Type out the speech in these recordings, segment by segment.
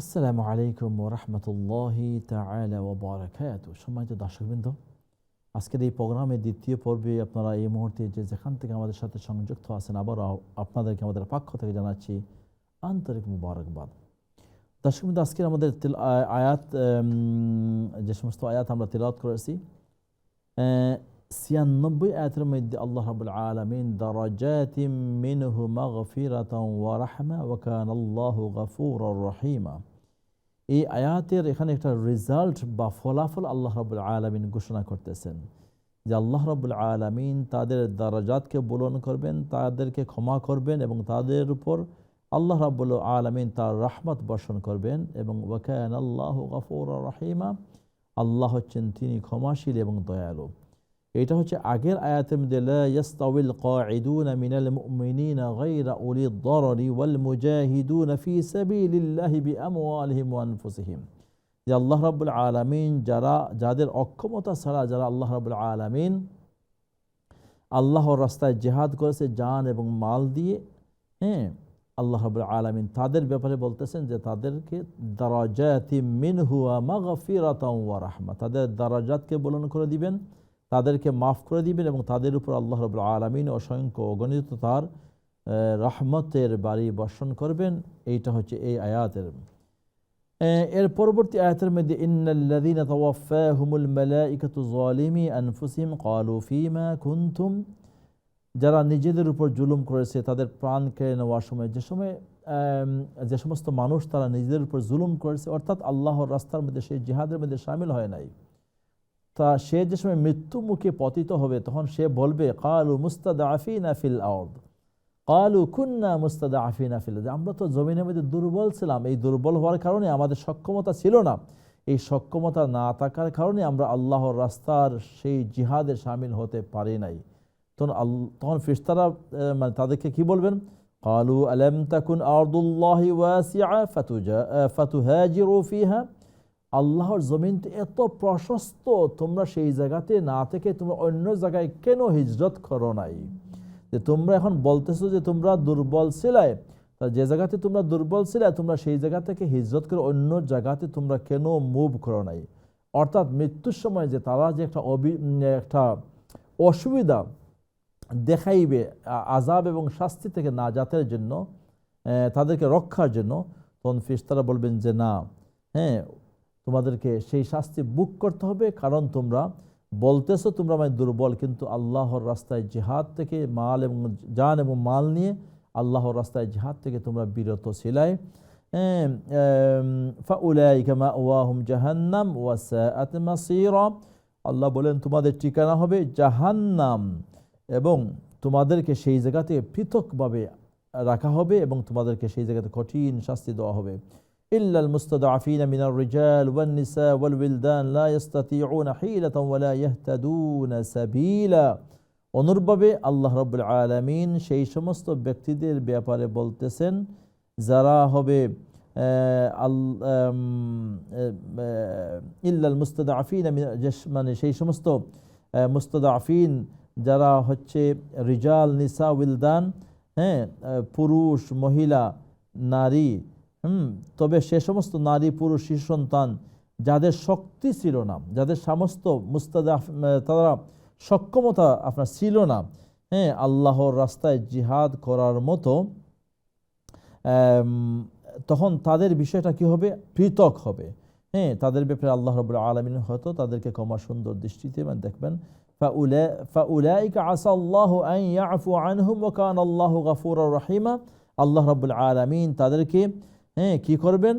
আসসালামু আলাইকুম ওয়া রাহমাতুল্লাহি তাআলা ওয়া বারাকাতুহু। সম্মানিত দর্শকবৃন্দ, আজকের এই প্রোগ্রামের দ্বিতীয় পর্বে আপনারা এই মুহূর্তে যেখান থেকে আমাদের সাথে সংযুক্ত আছেন, আবারও আপনাদেরকে আমাদের পক্ষ থেকে জানাচ্ছি আন্তরিক মুবারকবাদ। দর্শকবৃন্দ, আজকের আমাদের আয়াত, যে সমস্ত আয়াত আমরা তিলাওয়াত করেছি, ৯৬ আয়াতের মধ্যে আল্লাহ রাব্বুল আলামিন দারাজাতিম মিনহু মাগফিরাতান ওয়া রাহমা ওয়া কানাল্লাহু গফুরুর রহিমা, এই আয়াতের এখানে একটা রেজাল্ট বা ফলাফল আল্লাহ রাব্বুল আলামিন ঘোষণা করতেছেন যে আল্লাহ রাব্বুল আলামিন তাদের দারাজাতকে বুলন্দ করবেন, তাদেরকে ক্ষমা করবেন এবং তাদের উপর আল্লাহ রাব্বুল আলামিন তার রহমত বর্ষণ করবেন এবং ওয়া কানাল্লাহু গফুরুর রহিমা, আল্লাহ হচ্ছেন তিনি ক্ষমাশীল এবং দয়ালু। এটা হচ্ছে আগের আয়াতের মধ্যে লা ইয়াস্তাউল কাঈদুনা মিনাল মুমিনিনা গায়রা উলিদ দারারি ওয়াল মুজাহিদুনা ফি সাবিলিল্লাহি বিআমওয়ালিহিম ওয়া আনফুসিহিম, যে আল্লাহ রাব্বুল আলামিন যাদের অক্ষমতা ছাড়া যারা আল্লাহ রাব্বুল আলামিন আল্লাহর রাস্তায় জিহাদ করেছে জান এবং মাল দিয়ে, আল্লাহ রাব্বুল আলামিন তাদের ব্যাপারে বলতেছেন যে তাদেরকে দারাজাতিম মিনহু ওয়া মাগফিরাতান ওয়া রাহমা, তাদের দারাজাতকে বুলন্দ করে দিবেন, তাদেরকে মাফ করে দিবেন এবং তাদের উপর আল্লাহ রাব্বুল আলামিন অসংখ্য অগণিত তার রহমতের বাড়ি বর্ষণ করবেন। এইটা হচ্ছে এই আয়াতের। এর পরবর্তী আয়াতের মধ্যে ইন্নাল্লাযীনা তাওয়াফাহুমুল মালাইকাতু যালিমি আনফুসিহিম ক্বালু ফীমা কুনতুম, যারা নিজেদের উপর জুলুম করেছে তাদের প্রাণ কেড়ে নেওয়ার সময় যে সমস্ত মানুষ তারা নিজেদের উপর জুলুম করেছে, অর্থাৎ আল্লাহর রাস্তার মধ্যে সেই জিহাদের মধ্যে শামিল হয় নাই, তা সে যে সময় মৃত্যু মুখে পতিত হবে তখন সে বলবে ক্বালু মুস্তাদআফিনা ফিল আরদ ক্বালু কুন্না মুস্তাদআফিনা ফিল আরদ, আমরা তো জমিনের মধ্যে দুর্বল ছিলাম, এই দুর্বল হওয়ার কারণে আমাদের সক্ষমতা ছিল না, এই সক্ষমতা না থাকার কারণে আমরা আল্লাহর রাস্তার সেই জিহাদে শামিল হতে পারি নাই। তখন ফেরেশতারা মানে তাদেরকে কি বলবেন? ক্বালু আলাম তাকুন আরদুল্লাহি ওয়াসিআ ফাতুহাজিরু ফিহা, আল্লাহর জমিন এত প্রশস্ত, তোমরা সেই জায়গাতে না থেকে তোমরা অন্য জায়গায় কেন হিজরত করো নাই? যে তোমরা এখন বলতেছো যে তোমরা দুর্বল ছিলে, তা যে জায়গাতে তোমরা দুর্বল ছিলে তোমরা সেই জায়গা থেকে হিজরত করে অন্য জায়গাতে তোমরা কেন মুভ করো নাই? অর্থাৎ মৃত্যুর সময় যে তারা যে একটা অসুবিধা দেখাইবে আযাব এবং শাস্তি থেকে নাজাতের জন্য, তাদেরকে রক্ষার জন্য, তখন ফেরেশতারা বলবেন যে না, তোমাদেরকে সেই শাস্তি বুক করতে হবে, কারণ তোমরা বলতেছো তোমরা মানে দুর্বল, কিন্তু আল্লাহর রাস্তায় জিহাদ থেকে মাল এবং জান এবং মাল নিয়ে আল্লাহর রাস্তায় জিহাদ থেকে তোমরা বিরত ছিলাই। ফাউলাইকা মাওয়াহুম জাহান্নাম ওয়া সাআত মাসীরা, আল্লাহ বলেন তোমাদের ঠিকানা হবে জাহান্নাম এবং তোমাদেরকে সেই জায়গাতে পৃথকভাবে রাখা হবে এবং তোমাদেরকে সেই জায়গাতে কঠিন শাস্তি দেওয়া হবে। ইল্লাল মুস্তাদআফিনা মিনার রিজাল ওয়ান নিসা ওয়াল উইলদান লা ইস্তাতিউনা হিলাতান ওয়া লা ইয়াহতাদুনা সাবিলা, অনুরূপভাবে আল্লাহ রাব্বুল আলামিন সেই সমস্ত ব্যক্তিদের ব্যাপারে বলতেছেন যারা হবে ইল্লাল মুস্তাদআফিনা মানে সেই সমস্ত মুস্তাদআফিন যারা হচ্ছে রিজাল, নিসা, উইলদান, পুরুষ, মহিলা, নারী, তবে সে সমস্ত নারী, পুরুষ, শিশু সন্তান যাদের শক্তি ছিল না, যাদের সমস্ত তারা সক্ষমতা আপনার ছিল না আল্লাহর রাস্তায় জিহাদ করার মতো, তখন তাদের বিষয়টা কি হবে? পৃথক হবে। তাদের ব্যাপারে আল্লাহ রাব্বুল আলামিন হয়তো তাদেরকে ক্ষমা সুন্দর দৃষ্টিতে দেখবেন। ফাউলাইকা আসাল্লাহু আন ইয়াফু আনহুম ওয়া কানাল্লাহু গফুরুর রহিমা, আল্লাহ রাব্বুল আলামিন তাদেরকে কি করবেন?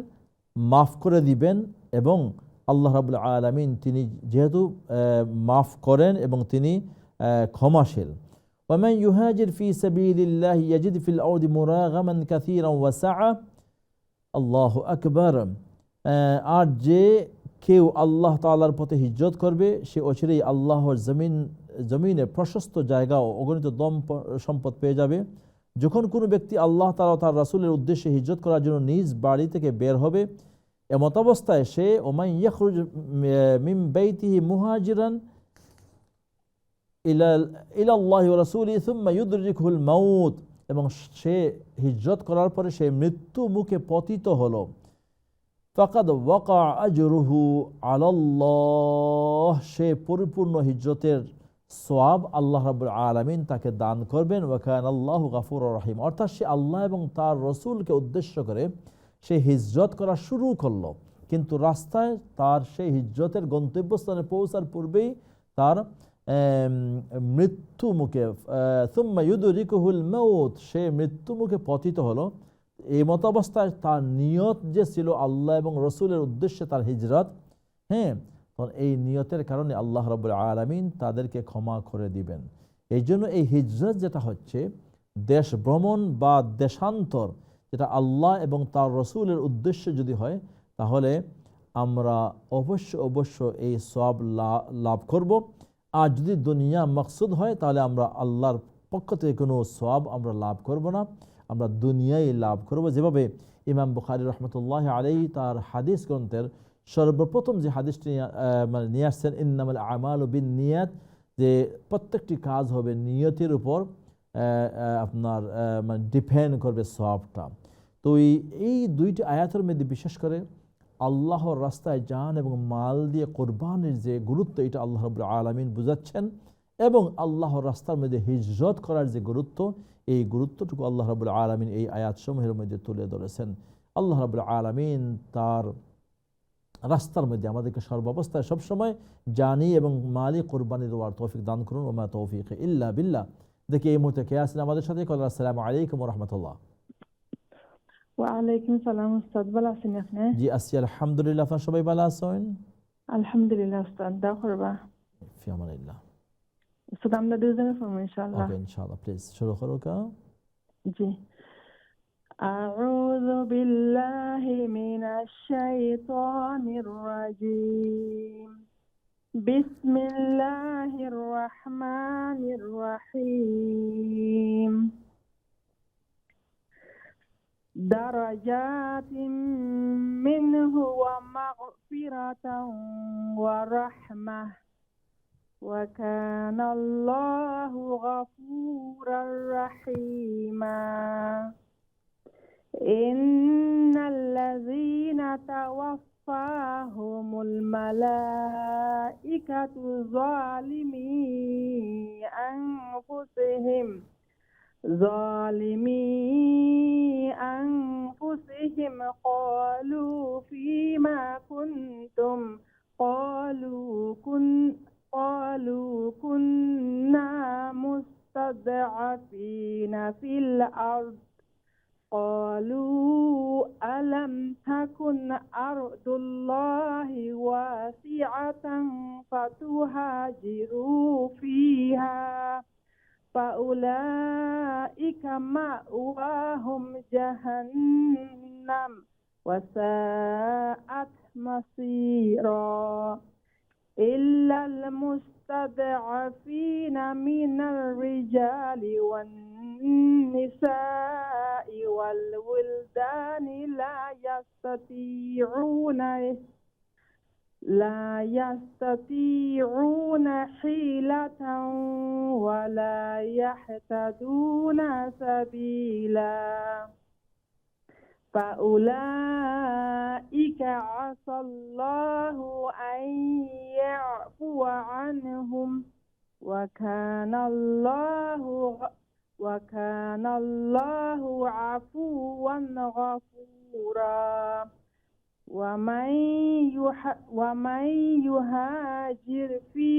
মাফ করে দিবেন এবং আল্লাহ রাব্বুল আলামিন তিনি যেহেতু মাফ করেন এবং তিনি ক্ষমাশীল। ওয়ামান ইউহাজির ফি সাবিলিল্লাহি ইয়াজিদ ফিল আরদি মুরাগামান কাসীরান ওয়া সাআ, আল্লাহু আকবার, আর যে কেউ আল্লাহ তাআলার পথে হিজরত করবে সে অচিরেই আল্লাহর জমিনে প্রশস্ত জায়গা ও অগণিত দম সম্পদ পেয়ে যাবে। যখন কোনো ব্যক্তি আল্লাহ তাআলা তার রাসূলের উদ্দেশ্যে হিজরত করার জন্য নিজ বাড়ি থেকে বের হবে, এমত অবস্থায় সে ওমান ইয়াখরুজ মিন বাইতিহি মুহাজিরান ইলাল্লাহি ওয়া রাসূলিহি সুম্মা ইউদরিকুহুল মাউত, এবং সে হিজরত করার পরে সে মৃত্যু মুখে পতিত হলো, ফাকাদ ওয়াকা আজরুহু আলাল্লাহ, সে পরিপূর্ণ হিজরতের সওয়াব আল্লাহ রাব্বুল আলামিন তাকে দান করবেন। ওয়া কানাল্লাহু গাফুরুর রহিম, অর্থাৎ সে আল্লাহ এবং তার রসুলকে উদ্দেশ্য করে সে হিজরত করা শুরু করলো, কিন্তু রাস্তায় তার সেই হিজরতের গন্তব্যস্থানে পৌঁছার পূর্বেই তার মৃত্যু মুখে সুম্মা ইউদরিকুহুল মাউত, সে মৃত্যু মুখে পতিত হলো। এই মত অবস্থায় তার নিয়ত যে ছিল আল্লাহ এবং রসুলের উদ্দেশ্যে তার হিজরত, হ্যাঁ, তখন এই নিয়তের কারণে আল্লাহ রাব্বুল আলামিন তাদেরকে ক্ষমা করে দিবেন। এই জন্য এই হিজরত যেটা হচ্ছে দেশ ভ্রমণ বা দেশান্তর, যেটা আল্লাহ এবং তার রসুলের উদ্দেশ্যে যদি হয়, তাহলে আমরা অবশ্য এই সওয়াব লাভ করব। আর যদি দুনিয়া মকসুদ হয়, তাহলে আমরা আল্লাহর পক্ষ থেকে কোনো সওয়াব আমরা লাভ করব না, আমরা দুনিয়ায় লাভ করব। যেভাবে ইমাম বুখারী রহমতুল্লাহ আলাইহি তার হাদিস গ্রন্থের সর্বপ্রথম যে হাদিসটি নিয়ে আসছেন, ইন্নামাল আমালু বিন্নিয়াত, যে প্রত্যেকটি কাজ হবে নিয়তের উপর আপনার ডিপেন্ড করবে সওয়াবটা। তো এই দুইটি আয়াতের মধ্যে বিশেষ করে আল্লাহর রাস্তায় জান এবং মাল দিয়ে কোরবানির যে গুরুত্ব, এটা আল্লাহ রাব্বুল আলামিন বুঝাচ্ছেন, এবং আল্লাহর রাস্তার মধ্যে হিজরত করার যে গুরুত্ব, এই গুরুত্বটুকু আল্লাহ রাব্বুল আলামিন এই আয়াতসমূহের মধ্যে তুলে ধরেছেন। আল্লাহ রাব্বুল আলামিন তার রাস্তার মধ্যে আমাদেরকে সর্বাবস্থায় সবসময় জানি এবং মালি কোরবানি দেওয়ার তৌফিক দান করুন। ওমা তৌফিক ইল্লা বিল্লাহ। দেখি এই মুহূর্তে কে আছেন আমাদের সাথে? আসসালামু আলাইকুম ওয়া রাহমাতুল্লাহ। ওয়ালাইকুম সালাম উস্তাদ, ভালো আছেন আপনি? জি আছি আলহামদুলিল্লাহ, আপনারা সবাই ভালো আছেন? আলহামদুলিল্লাহ উস্তাদ, দোয়া করবা। ফি আমানিল্লাহ। উস্তাদ আমরা দুজনে পড়বো ইনশাআল্লাহ। ওকে ইনশাআল্লাহ, প্লিজ শুরু করো। জি। আউযু বিল্লাহি মিনাশ শাইতানির রাজীম। বিসমিল্লাহির রহমানির রহিম। দারাজাতিম মিনহু ওয়া মাগফিরাতাও ওয়া রাহমাহ ওয়া কানাল্লাহু গাফুরার রাহিমা। ইন্নাল্লাযীনা তাওয়াফফাহুমুল মালাঈকাতু যালিমি أنفسهم قالوا فيما كنتم قالوا كنا مستضعفين في الأرض قالوا ألم تكن أرض الله واسعة فتهاجروا فيها فأولئك مأواهم جهنم وساءت مصيرا إلا المستضعفين من الرجال والنساء والولدان لا يستطيعون حيلة ولا يهتدون سبيلا فأولئك عسى الله أن يعفو عنهم وكان الله عفوا غفورا. ومن يهاجر في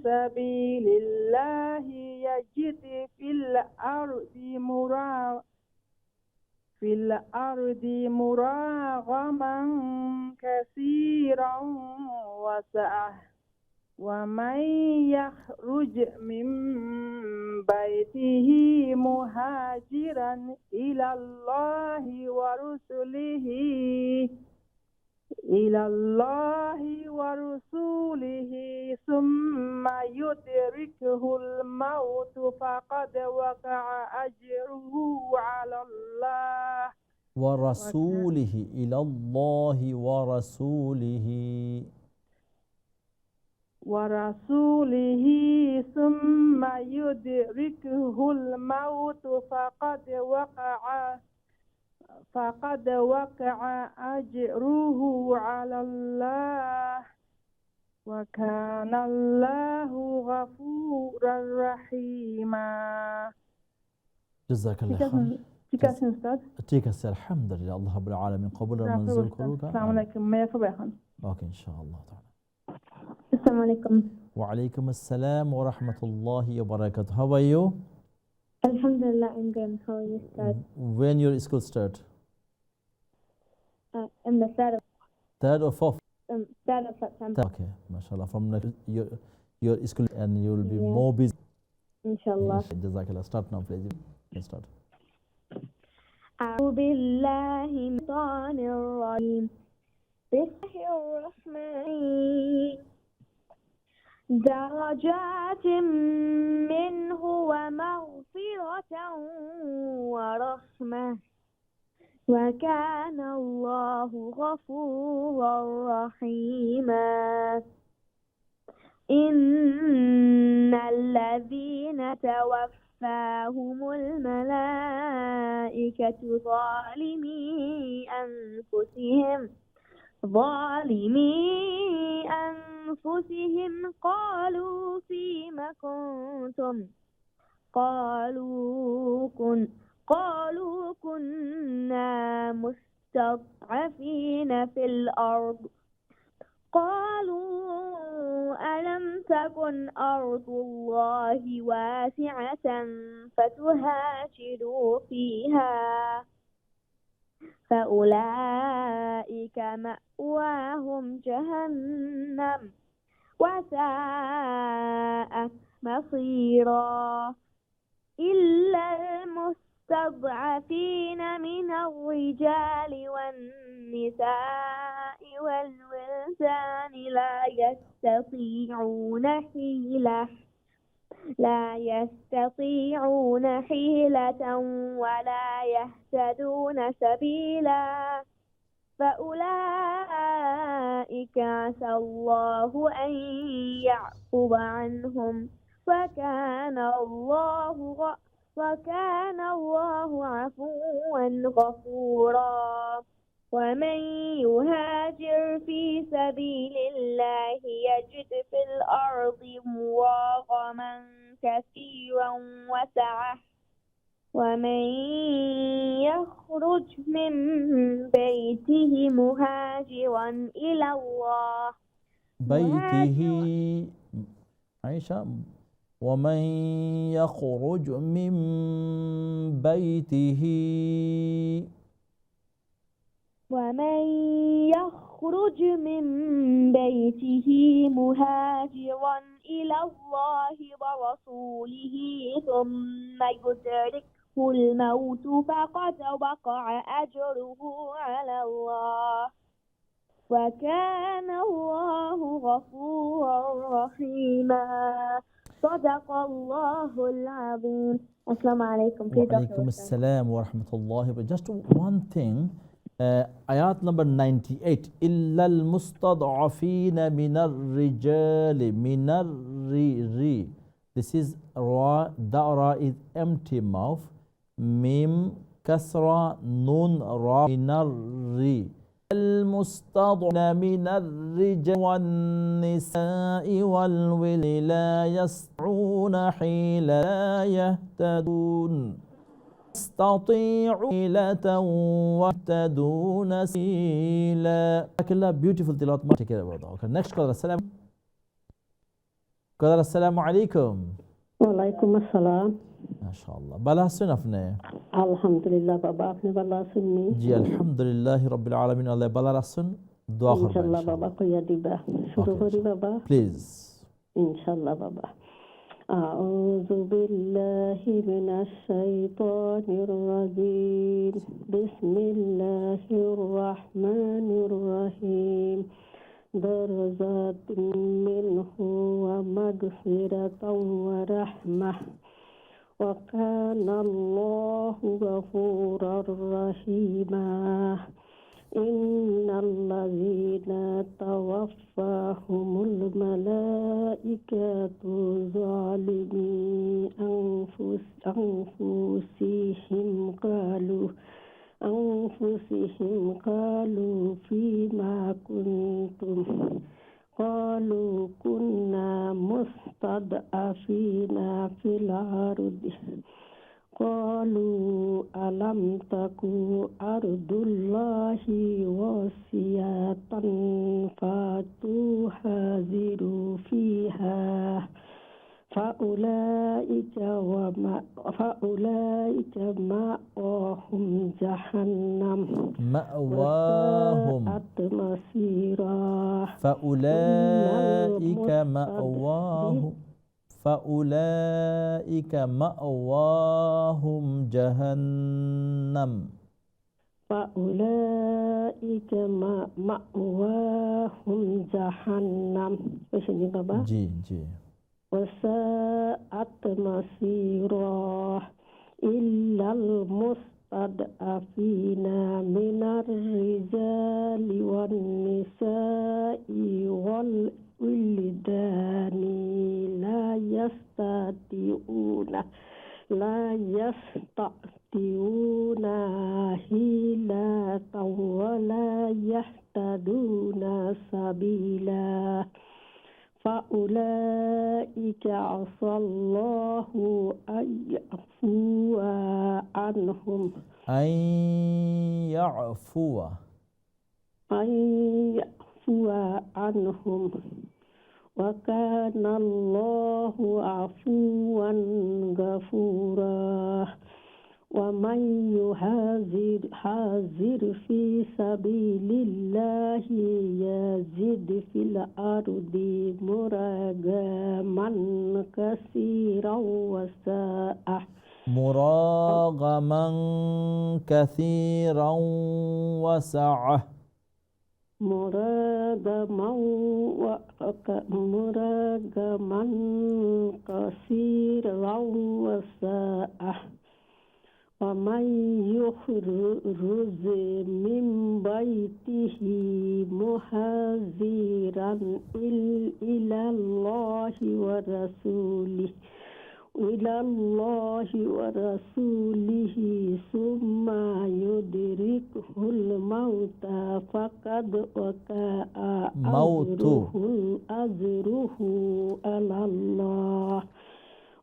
سبيل الله يجد في الأرض مراغما كثيرا وسعة. ومن يخرج من بيته مهاجرا إلى الله ورسوله ثم يدركه الموت فقد وقع أجره على الله ورسوله إلى الله ورسوله ثم يدركه الموت فقد وقع فقد وقع أجره على الله وكان الله غفورا رحيما. جزاك الله خير. ठीक है उस्ताद, ठीक है सर, अल्हम्दुलिल्लाह, अल्लाह रब्बुल आलमीन कबूल और मंजूर करूगा। अस्सलाम वालेकुम, मैं सुबह खान। ओके इंशाअल्लाह ताला। अस्सलाम वालेकुम। वालेकुम अस्सलाम व रहमतुल्लाहि व बरकातहू। How are you? Alhamdulillah, I'm good. How are you, Ustad? When your school start? In the Third or fourth? 3rd of September. Okay, mashallah. From next your school and you will be more busy. Inshallah. Jazakallah. Start now, please. You can start. أعوذ بالله من الشيطان الرجيم. بسم الله الرحمن الرحيم. درجات منه ومغفرة ورحمة وكان الله غفورا رحيما. إن الذين توفاهم الملائكة ظالمي أنفسهم قالوا فيم كنتم قالوا كنا مستضعفين في الأرض قالوا ألم تكن أرض الله واسعة فتهاجروا فيها فأولئك مأواهم جهنم وساءت مصيرا. إلا المستضعفين من الرجال والنساء والولدان لا يستطيعون حيلة ولا يهتدون سبيلا فأولئك عسى الله أن يعفو عنهم وكان الله عفوا غفورا. ومن يهاجر في سبيل الله يجد في الأرض مراغما كثيرا وسعة ومن يخرج من بيته مهاجرا إلى الله عائشة ومن يخرج من بيته مهاجرا إلى الله ورسوله ثم يدركه الموت فقد وقع أجره على الله وكان الله غفورا رحيما. صدق الله العظيم. السلام عليكم. وعليكم السلام ورحمة الله وبركاته. Just one thing. Ayat number 98. إلا المستضعفين من الرجال من الري. This is ra. Da'ra is empty mouth. Mim kasra nun ra من الري. المستضعفين من الرجال والنساء والولد لا يسعون حيلا لا يهتدون يستطيعون حيلة واهتدون سبيلا. Beautiful tilawat. Take care about that. Okay, next caller. السلام عليكم. وعليكم السلام. ما شاء الله. بلا सुन आपने? अल्हम्दुलिल्लाह बाबा, आपने बला सुनी? जी अल्हम्दुलिल्लाह रब्बिल आलमीन. अल्लाह बला सुन दुआ करो इंशाल्लाह बाबा को याद दिबा शुरू करी बाबा प्लीज इंशाल्लाह बाबा. अऊज़ु बिल्लाहि मिनश शैतानिर रजीम. बिस्मिल्लाहिर रहमानिर रहीम. दरजातिन मिनहु व मगफिरतन व रहमह وكان الله غفورا رحيما. إن الذين توفاهم الملائكة ظالمي أنفسهم قالوا فيما كنتم قالوا كنا مستضعفين في الأرض قالوا ألم تكن أرض الله واسعة فتهاجروا فيها فأولئك مأواهم جهنم وساءت مصيرا فأولئك مأواهم جهنم Ini Baba. जी وساءت مصيرا إلا المستضعفين من الرجال والنساء والولدان لا يستطيعون حيلة ولا يهتدون سبيلا فأولئك عسى الله أن يعفو عنهم وكان الله عفوا غفورا ومن يهاجر في سبيل الله يجد في الأرض مراغما كثيرا وسعة ومن يخرج من بيته مهاجرا إلى الله ورسوله ثم يدركه الموت فقد وقع أجره على الله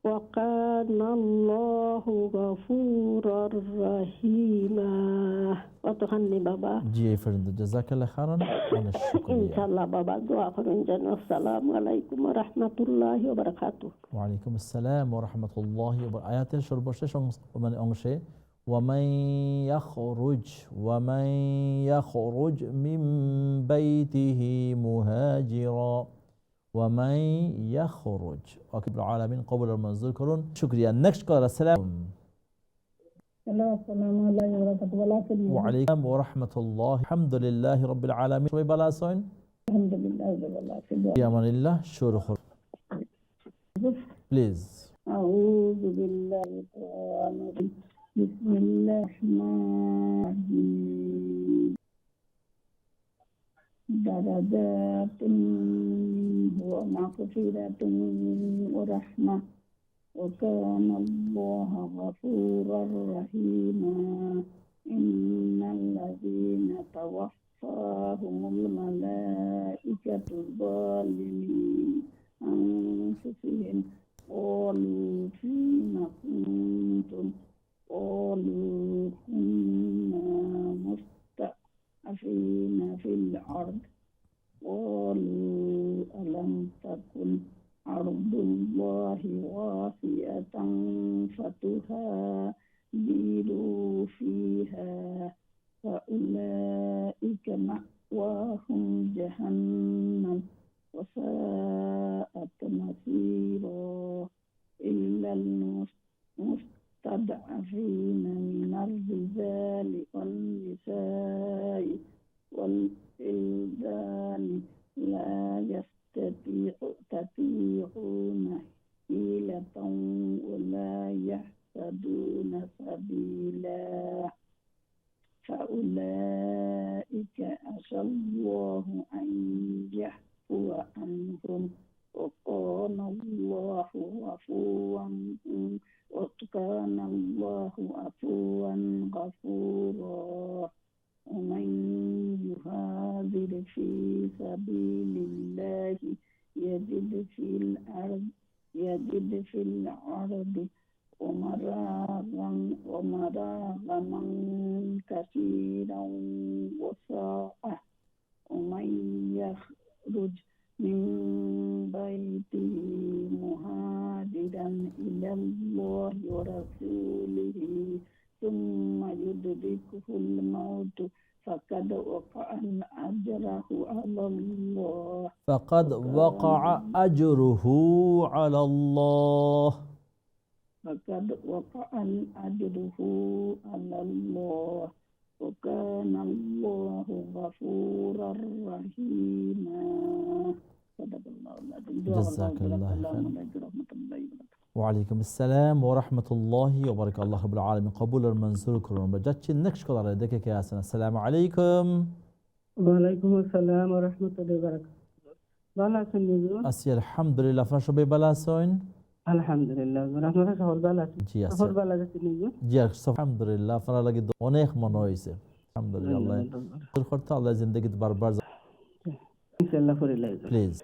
وكان الله غفورا رحيما. وتهني بابا. جي فرد جزاك الله خيرا وانا الشكر إن شاء الله بابا دعاء فرنجنا. السلام عليكم ورحمة الله وبركاته. وعليكم السلام ورحمة الله وبركاته. آيات شربوشش ومن أنشي ومن يخرج من بيته مهاجرا ومن يخرج أكبر العالمين قبل المنزل كرون. شكرا. next caller. السلام عليكم وعليكم ورحمة الله. الحمد لله رب العالمين. شوي بلاسون الحمد لله يا من الله شروع please. أعوذ بالله بسم الله الرحمن الرحيم درجات ومغفرة ورحمة وكان الله غفورا رحيما إن الذين توفاهم الملائكة ظالمي أنفسهم قالوا فيم كنتم قالوا كنا مستضعفين في الأرض قالوا ألم تكن أرض الله واسعة فتهاجروا فيها فأولئك مأواهم جهنم وساءت مصيرا إلا المستضعفين من الرجال والنساء والولدان لا يستطيعون حيلة ولا يهتدون سبيلا فأولئك عسى الله أن يعفو عنهم وكان الله عفوا غفورا ومن يجاهد في سبيل الله يجد في الأرض ومراغما كثيرا وسعة ومن يخرج من بيته مهاجرا إلى الله ورسوله ثم يدركه الموت فقد وقع أجره على الله فقد وقع أجره على الله. فقد وقع أجره على الله وكان الله غفورا رحيما. صدق الله العظيم. جزاك الله خيرا. رحمة الله وبركاته. ওয়ালাইকুম আসসালাম ওয়া রাহমাতুল্লাহি ওয়া বারাকাতুহু। আল্লাহ রাব্বুল আলামিন কবুল আর মঞ্জুর করুন। আমরা যাচ্ছি নেক্সট কলারে, দেখে কে আছেন। আসসালামু আলাইকুম। ওয়ালাইকুম আসসালাম ওয়া রাহমাতুল্লাহি ওয়া বারাকাতুহু। ভালো আছেন হুজুর? আছি আলহামদুলিল্লাহ। আপনারা সবাই ভালো আছেন? আলহামদুলিল্লাহ। আপনারা সবাই ভালো আছেন? জি আছি। সবাই ভালো আছেন হুজুর? জি আলহামদুলিল্লাহ। আপনারা লাগি অনেক মনে হয়েছে আলহামদুলিল্লাহ। আল্লাহ করতে আল্লাহ জিন্দেগিতে বারবার ইনশাআল্লাহ ফরিলাই প্লিজ।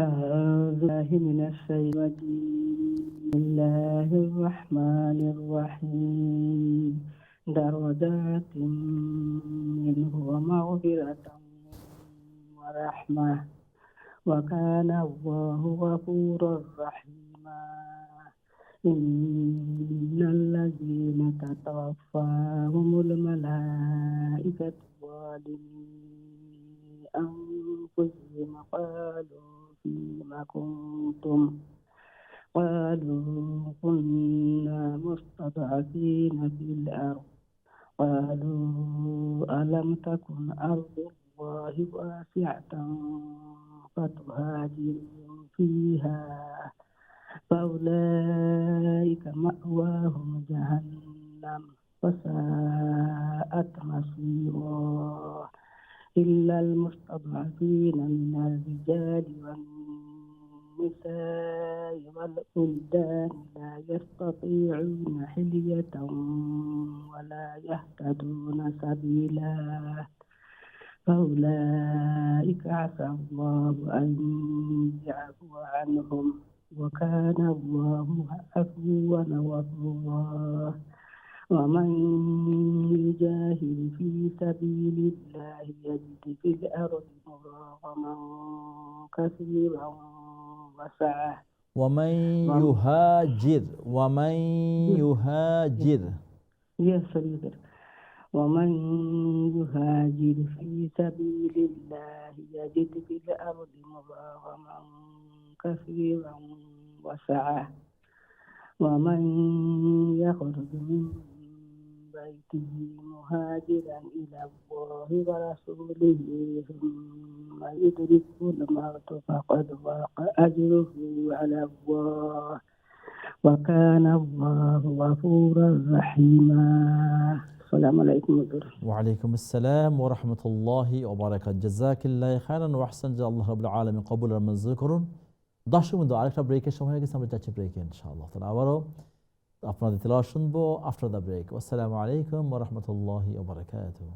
أعوذ بالله من الشيطان الرجيم. بسم الله الرحمن الرحيم. درجات منه ومغفرة ورحمة وكان الله غفورا رحيما. إن الذين تتوفاهم الملائكة ظالمي أنفسهم قالوا فيما كنتم قالوا كنا مستضعفين في الأرض قالوا ألم تكن أرض الله واسعة فتهاجروا فيها فأولئك مأواهم جهنم وساءت مصيرا إلا المستضعفين من الرجال والنساء والولدان لا يستطيعون حلية ولا يهتدون سبيلا فأولئك عسى الله أن يعفو عنهم وكان الله عفوا غفورا. ومن يجاهد في سبيل الله يجد في الأرض مراغما كثيرا وسعة. ومن يهاجر ومن يهاجر في سبيل الله يجد في الأرض مراغما كثيرا وسعة. ومن يخرج من بيته مهاجرا إلى الله ورسوله ثم يدركه الموت فقد وقع أجره على الله وكان الله غفورا رحيما. السلام عليكم ورحمة الله. وعليكم السلام ورحمة الله وبركاته. جزاك الله خيرا وأحسن جزا الله رب العالمين قبول আর মঞ্জুর করুন। দর্শক বন্ধু, আরেকটা ব্রেকের সময় হয়ে গেছে, আমরা যাচ্ছি ব্রেকে ইনশাআল্লাহ। তাহলে আবারও আপনাদের তেলাওয়াত শুনবো আফটার দ্য ব্রেক। আসসালামু আলাইকুম ওয়া রাহমাতুল্লাহি ওয়া বারাকাতুহু।